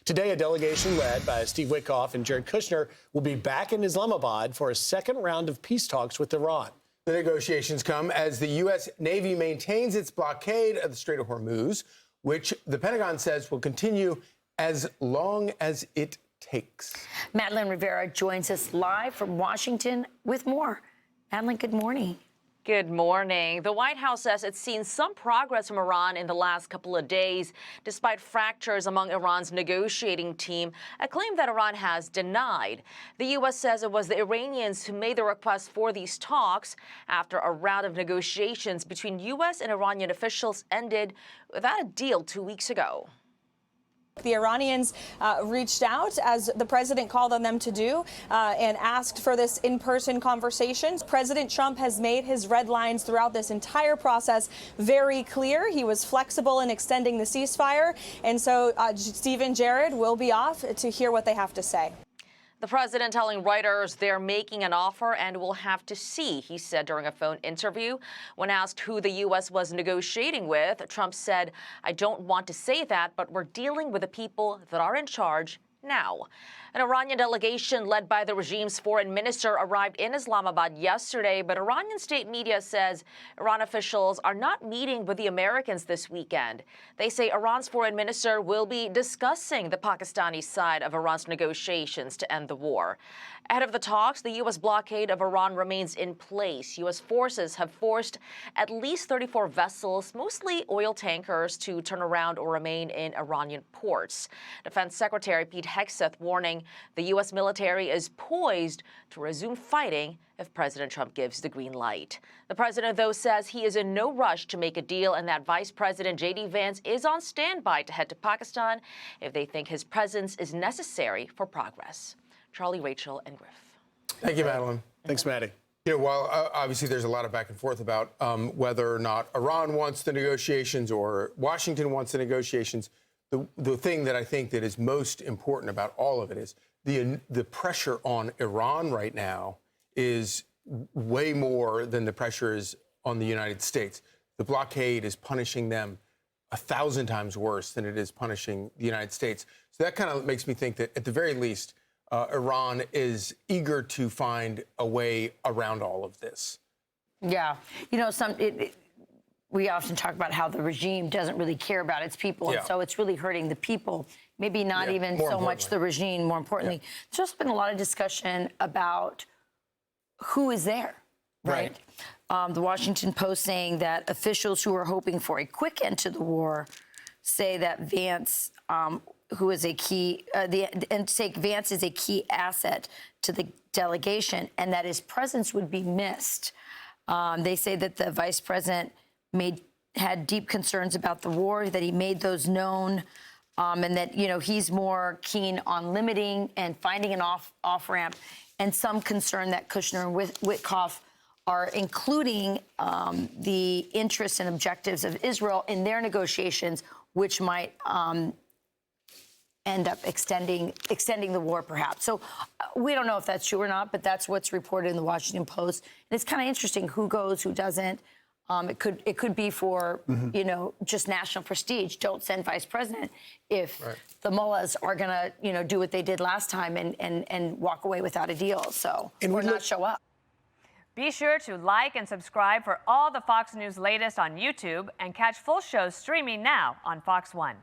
Today, a delegation led by Steve Witkoff and Jared Kushner will be back in Islamabad for a second round of peace talks with Iran. The negotiations come as the U.S. Navy maintains its blockade of the Strait of Hormuz, which the Pentagon says will continue as long as it takes. Madeleine Rivera joins us live from Washington with more. Madeleine, good morning. Good morning. The White House says it's seen some progress from Iran in the last couple of days, despite fractures among Iran's negotiating team, a claim that Iran has denied. The U.S. says it was the Iranians who made the request for these talks after a round of negotiations between U.S. and Iranian officials ended without a deal 2 weeks ago. The Iranians reached out, as the president called on them to do, and asked for this in-person conversation. President Trump has made his red lines throughout this entire process very clear. He was flexible in extending the ceasefire. And so Steve and Jared will be off to hear what they have to say. The president telling Reuters they're making an offer and we'll have to see, he said during a phone interview. When asked who the U.S. was negotiating with, Trump said, "I don't want to say that, but we're dealing with the people that are in charge now." An Iranian delegation led by the regime's foreign minister arrived in Islamabad yesterday, but Iranian state media says Iran officials are not meeting with the Americans this weekend. They say Iran's foreign minister will be discussing the Pakistani side of Iran's negotiations to end the war. Ahead of the talks, the U.S. blockade of Iran remains in place. U.S. forces have forced at least 34 vessels, mostly oil tankers, to turn around or remain in Iranian ports. Defense Secretary Pete Hegseth warning the U.S. military is poised to resume fighting if President Trump gives the green light. The president, though, says he is in no rush to make a deal and that Vice President J.D. Vance is on standby to head to Pakistan if they think his presence is necessary for progress. Charlie, Rachel, and Griff. Thank you, Madeleine. Thanks, Maddie. You know, while obviously there's a lot of back and forth about whether or not Iran wants the negotiations or Washington wants the negotiations, the thing that I think that is most important about all of it is the pressure on Iran right now is way more than the pressure is on the United States. The blockade is punishing them 1,000 times worse than it is punishing the United States. So that kind of makes me think that at the very least, Iran is eager to find a way around all of this. Yeah. You know, we often talk about how the regime doesn't really care about its people, and so it's really hurting the people, maybe not even so much the regime, more importantly. There's just been a lot of discussion about who is there, right? The Washington Post saying that officials who are hoping for a quick end to the war say that Vance, who is a key, Vance is a key asset to the delegation and that his presence would be missed. They say that the vice president had deep concerns about the war, that he made those known, and that, you know, he's more keen on limiting and finding an off-ramp, and some concern that Kushner and Witkoff are including the interests and objectives of Israel in their negotiations, which might end up extending the war, perhaps. So we don't know if that's true or not, but that's what's reported in the Washington Post. And it's kind of interesting who goes, who doesn't. It could be for, you know, just national prestige. Don't send vice president if the mullahs are going to, you know, do what they did last time and walk away without a deal. So, or not show up. Be sure to like and subscribe for all the Fox News latest on YouTube and catch full shows streaming now on Fox One.